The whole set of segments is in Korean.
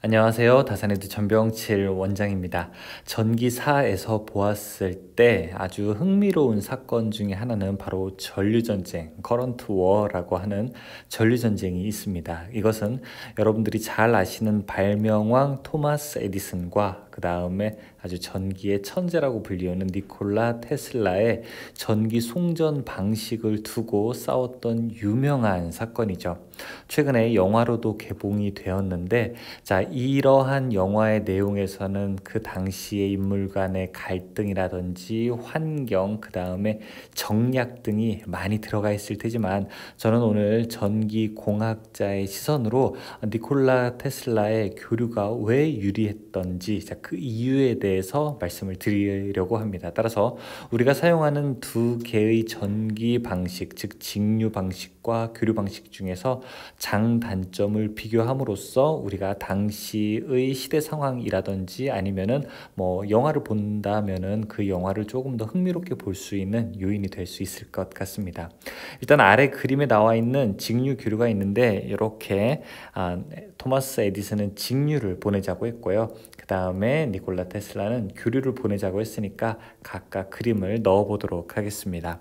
안녕하세요. 다산에드 전병칠 원장입니다. 전기사에서 보았을 때 아주 흥미로운 사건 중에 하나는 바로 전류전쟁, 커런트 워라고 하는 전류전쟁이 있습니다. 이것은 여러분들이 잘 아시는 발명왕 토마스 에디슨과 그 다음에 아주 전기의 천재라고 불리우는 니콜라 테슬라의 전기 송전 방식을 두고 싸웠던 유명한 사건이죠. 최근에 영화로도 개봉이 되었는데, 자, 이러한 영화의 내용에서는 그 당시의 인물 간의 갈등이라든지 환경, 그 다음에 정략 등이 많이 들어가 있을 테지만, 저는 오늘 전기공학자의 시선으로 니콜라 테슬라의 교류가 왜 유리했던지, 자, 그 이유에 대해서 말씀을 드리려고 합니다. 따라서 우리가 사용하는 두 개의 전기 방식, 즉 직류 방식과 교류 방식 중에서 장단점을 비교함으로써 우리가 당시의 시대 상황이라든지 아니면은 영화를 본다면은 그 영화를 조금 더 흥미롭게 볼 수 있는 요인이 될 수 있을 것 같습니다. 일단 아래 그림에 나와 있는 직류 교류가 있는데, 이렇게 토마스 에디슨은 직류를 보내자고 했고요. 그 다음에 니콜라 테슬라는 교류를 보내자고 했으니까 각각 그림을 넣어 보도록 하겠습니다.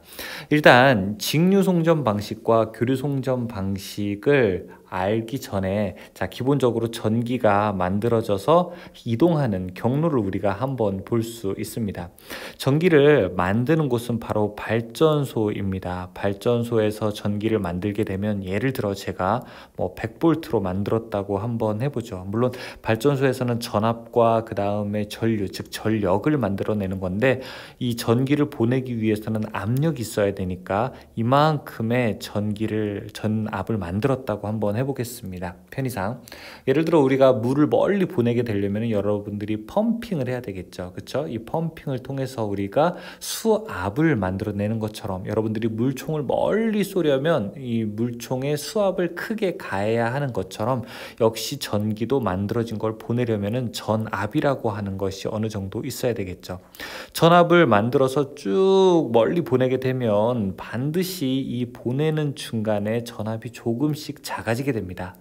일단 직류 송전 방식과 교류 송전 방식을 알기 전에, 자, 기본적으로 전기가 만들어져서 이동하는 경로를 우리가 한번 볼 수 있습니다. 전기를 만드는 곳은 바로 발전소입니다. 발전소에서 전기를 만들게 되면, 예를 들어 제가 100V로 만들었다고 한번 해보죠. 물론 발전소에서는 전압과 그 다음에 전류, 즉 전력을 만들어내는 건데, 이 전기를 보내기 위해서는 압력이 있어야 되니까 이만큼의 전압을 만들었다고 한번 해보겠습니다. 편의상 예를 들어 우리가 물을 멀리 보내게 되려면 여러분들이 펌핑을 해야 되겠죠. 그렇죠? 이 펌핑을 통해서 우리가 수압을 만들어내는 것처럼, 여러분들이 물총을 멀리 쏘려면 이 물총의 수압을 크게 가해야 하는 것처럼, 역시 전기도 만들어진 걸 보내려면 전압이라고 하는 것이 어느 정도 있어야 되겠죠. 전압을 만들어서 쭉 멀리 보내게 되면 반드시 이 보내는 중간에 전압이 조금씩 작아지게 됩니다.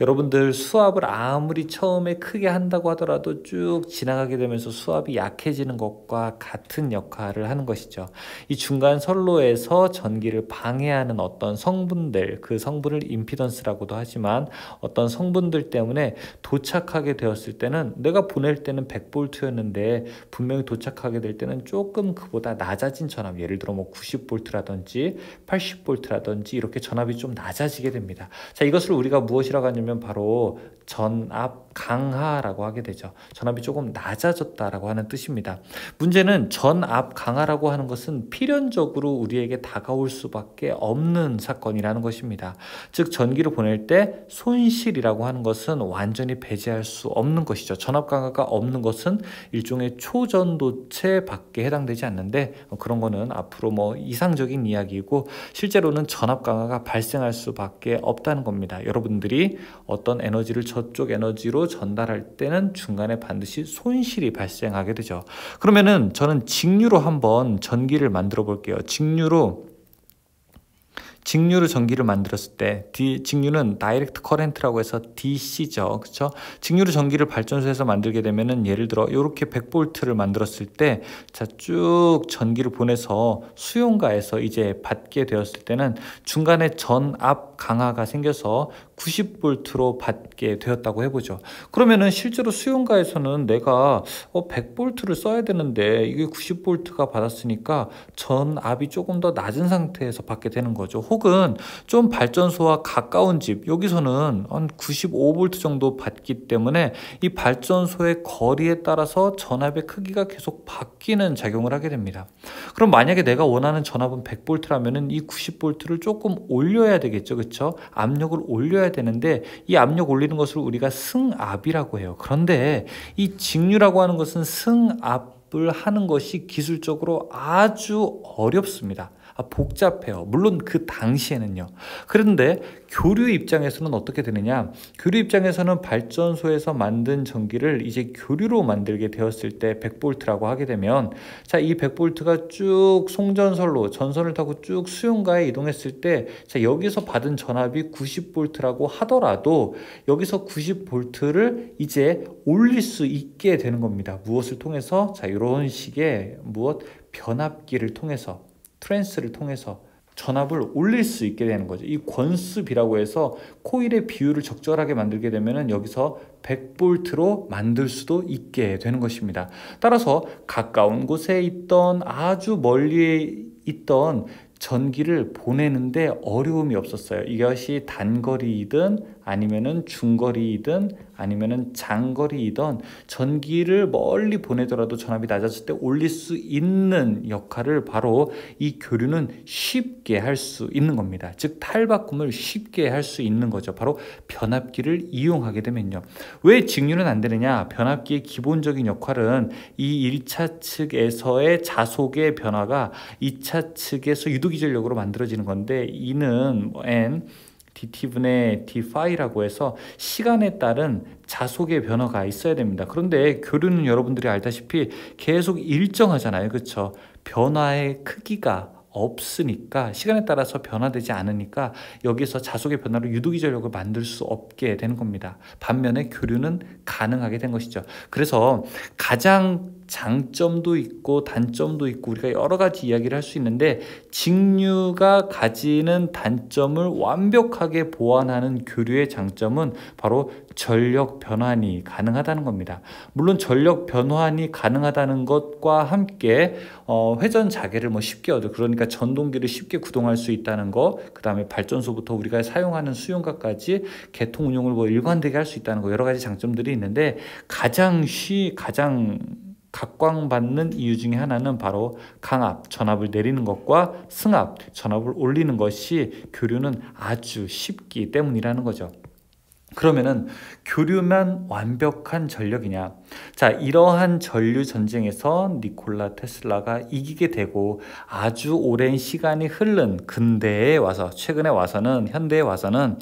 여러분들 수압을 아무리 처음에 크게 한다고 하더라도 쭉 지나가게 되면서 수압이 약해지는 것과 같은 역할을 하는 것이죠. 이 중간 선로에서 전기를 방해하는 어떤 성분들, 그 성분을 임피던스라고도 하지만, 어떤 성분들 때문에 도착하게 되었을 때는, 내가 보낼 때는 100V였는데 분명히 도착하게 될 때는 조금 그보다 낮아진 전압, 예를 들어 90V라든지 80V라든지 이렇게 전압이 좀 낮아지게 됩니다. 자, 이것을 우리가 무엇이라고 하냐면 바로 전압 강하라고 하게 되죠. 전압이 조금 낮아졌다라고 하는 뜻입니다. 문제는 전압 강하라고 하는 것은 필연적으로 우리에게 다가올 수밖에 없는 사건이라는 것입니다. 즉 전기를 보낼 때 손실이라고 하는 것은 완전히 배제할 수 없는 것이죠. 전압 강하가 없는 것은 일종의 초전도체 밖에 해당되지 않는데, 그런 거는 앞으로 이상적인 이야기이고, 실제로는 전압 강하가 발생할 수밖에 없다는 겁니다. 여러분들이 어떤 에너지를 저쪽 에너지로 전달할 때는 중간에 반드시 손실이 발생하게 되죠. 그러면은 저는 직류로 한번 전기를 만들어 볼게요. 직류로 전기를 만들었을 때, 직류는 다이렉트 커렌트라고 해서 DC죠. 그렇죠? 직류로 전기를 발전소에서 만들게 되면은, 예를 들어 이렇게 100V를 만들었을 때, 자, 쭉 전기를 보내서 수용가에서 이제 받게 되었을 때는 중간에 전압 강화가 생겨서 90V로 받게 되었다고 해보죠. 그러면은 실제로 수용가에서는 내가 100V를 써야 되는데 이게 90V가 받았으니까 전압이 조금 더 낮은 상태에서 받게 되는 거죠. 혹은 좀 발전소와 가까운 집, 여기서는 한 95V 정도 받기 때문에 이 발전소의 거리에 따라서 전압의 크기가 계속 바뀌는 작용을 하게 됩니다. 그럼 만약에 내가 원하는 전압은 100V라면은 이 90V를 조금 올려야 되겠죠. 그렇죠? 압력을 올려야 되는데, 이 압력 올리는 것을 우리가 승압이라고 해요. 그런데 이 직류라고 하는 것은 승압을 하는 것이 기술적으로 아주 어렵습니다. 복잡해요. 물론 그 당시에는요. 그런데 교류 입장에서는 어떻게 되느냐? 교류 입장에서는 발전소에서 만든 전기를 이제 교류로 만들게 되었을 때 100V라고 하게 되면, 자, 이 100V가 쭉 송전선로 전선을 타고 쭉 수용가에 이동했을 때, 자, 여기서 받은 전압이 90V라고 하더라도 여기서 90V를 이제 올릴 수 있게 되는 겁니다. 무엇을 통해서? 자, 이런 식의 변압기를 통해서, 트랜스를 통해서 전압을 올릴 수 있게 되는 거죠. 이 권습이라고 해서 코일의 비율을 적절하게 만들게 되면은 여기서 100V로 만들 수도 있게 되는 것입니다. 따라서 가까운 곳에 있던 아주 멀리 있던 전기를 보내는데 어려움이 없었어요. 이것이 단거리이든 아니면은 중거리이든 아니면은 장거리이든 전기를 멀리 보내더라도 전압이 낮아질 때 올릴 수 있는 역할을 바로 이 교류는 쉽게 할 수 있는 겁니다. 즉 탈바꿈을 쉽게 할 수 있는 거죠. 바로 변압기를 이용하게 되면요. 왜 직류는 안 되느냐? 변압기의 기본적인 역할은 이 1차 측에서의 자속의 변화가 2차 측에서 유도기전력으로 만들어지는 건데, 이는 n dt분의 d파이라고 해서 시간에 따른 자속의 변화가 있어야 됩니다. 그런데 교류는 여러분들이 알다시피 계속 일정하잖아요. 그렇죠? 변화의 크기가 없으니까, 시간에 따라서 변화되지 않으니까 여기서 자속의 변화로 유도기전력을 만들 수 없게 되는 겁니다. 반면에 교류는 가능하게 된 것이죠. 그래서 가장 장점도 있고 단점도 있고 우리가 여러 가지 이야기를 할 수 있는데, 직류가 가지는 단점을 완벽하게 보완하는 교류의 장점은 바로 전력 변환이 가능하다는 겁니다. 물론 전력 변환이 가능하다는 것과 함께 회전 자계를 쉽게 얻어, 그러니까 전동기를 쉽게 구동할 수 있다는 거, 그 다음에 발전소부터 우리가 사용하는 수용가까지 개통 운용을 일관되게 할 수 있다는 거, 여러 가지 장점들이 있는데, 가장 각광받는 이유 중에 하나는 바로 강압, 전압을 내리는 것과 승압, 전압을 올리는 것이 교류는 아주 쉽기 때문이라는 거죠. 그러면은 교류만 완벽한 전력이냐? 자, 이러한 전류 전쟁에서 니콜라 테슬라가 이기게 되고 아주 오랜 시간이 흐른 근대에 와서, 최근에 와서는, 현대에 와서는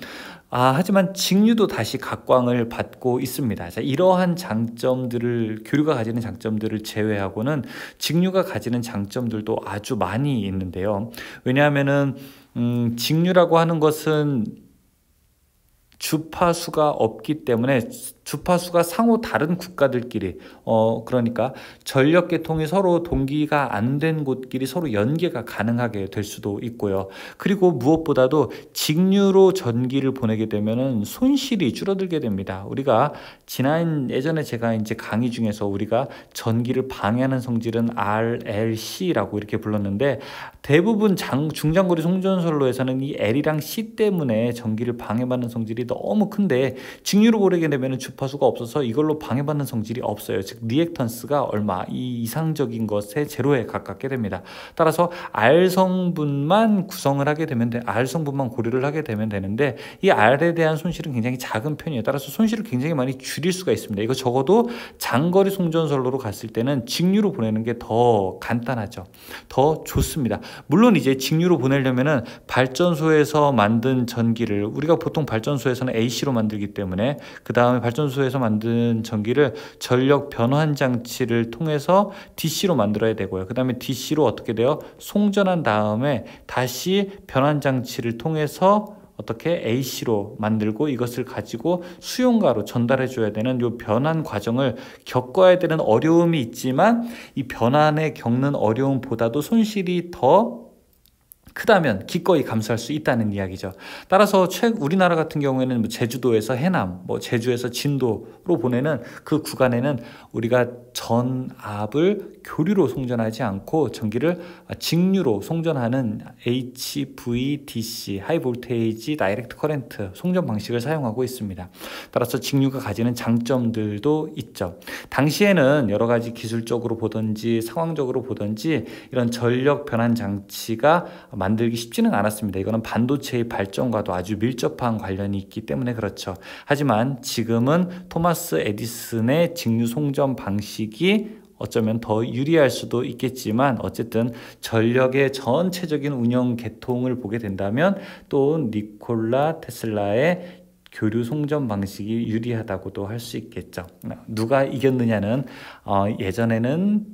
하지만 직류도 다시 각광을 받고 있습니다. 자, 이러한 장점들을, 교류가 가지는 장점들을 제외하고는 직류가 가지는 장점들도 아주 많이 있는데요. 왜냐하면은 직류라고 하는 것은 주파수가 없기 때문에, 주파수가 상호 다른 국가들끼리 그러니까 전력계통이 서로 동기가 안 된 곳끼리 서로 연계가 가능하게 될 수도 있고요. 그리고 무엇보다도 직류로 전기를 보내게 되면은 손실이 줄어들게 됩니다. 우리가 예전에 제가 이제 강의 중에서 우리가 전기를 방해하는 성질은 RLC라고 이렇게 불렀는데, 대부분 중장거리 송전선로에서는 이 L이랑 C 때문에 전기를 방해받는 성질이 너무 큰데, 직류로 보내게 되면 주파수가 없어서 이걸로 방해받는 성질이 없어요. 즉 리액턴스가 얼마, 이 이상적인 것에 제로에 가깝게 됩니다. 따라서 R 성분만 구성을 하게 되면 R 성분만 고려를 하게 되면 되는데, 이 R에 대한 손실은 굉장히 작은 편이에요. 따라서 손실을 굉장히 많이 줄일 수가 있습니다. 이거 적어도 장거리 송전선로로 갔을 때는 직류로 보내는 게 더 간단하죠. 더 좋습니다. 물론 이제 직류로 보내려면은 발전소에서 만든 전기를, 우리가 보통 발전소에서는 AC로 만들기 때문에 그 다음에 발전소에서 만든 전기를 전력 변환 장치를 통해서 DC로 만들어야 되고요. 그 다음에 DC로 어떻게 돼요? 송전한 다음에 다시 변환 장치를 통해서 어떻게 AC로 만들고, 이것을 가지고 수용가로 전달해 줘야 되는 이 변환 과정을 겪어야 되는 어려움이 있지만, 이 변환에 겪는 어려움보다도 손실이 더 크다면 기꺼이 감수할 수 있다는 이야기죠. 따라서 우리나라 같은 경우에는 제주도에서 해남, 제주에서 진도로 보내는 그 구간에는 우리가 전압을 교류로 송전하지 않고 전기를 직류로 송전하는 HVDC, 하이 볼테이지 다이렉트 커렌트 송전 방식을 사용하고 있습니다. 따라서 직류가 가지는 장점들도 있죠. 당시에는 여러 가지 기술적으로 보든지 상황적으로 보든지 이런 전력 변환 장치가 만들기 쉽지는 않았습니다. 이거는 반도체의 발전과도 아주 밀접한 관련이 있기 때문에 그렇죠. 하지만 지금은 토마스 에디슨의 직류 송전 방식이 어쩌면 더 유리할 수도 있겠지만 어쨌든 전력의 전체적인 운영 계통을 보게 된다면 또 니콜라 테슬라의 교류 송전 방식이 유리하다고도 할 수 있겠죠. 누가 이겼느냐는 예전에는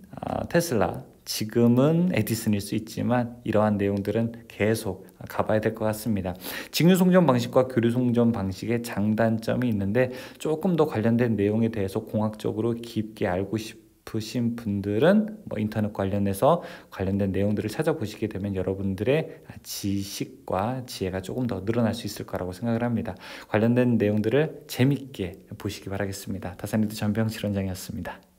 테슬라, 지금은 에디슨일 수 있지만 이러한 내용들은 계속 가봐야 될 것 같습니다. 직류 송전 방식과 교류 송전 방식의 장단점이 있는데 조금 더 관련된 내용에 대해서 공학적으로 깊게 알고 싶으신 분들은 인터넷 관련해서 관련된 내용들을 찾아보시게 되면 여러분들의 지식과 지혜가 조금 더 늘어날 수 있을 거라고 생각을 합니다. 관련된 내용들을 재밌게 보시기 바라겠습니다. 다산리드 전병실 원장이었습니다.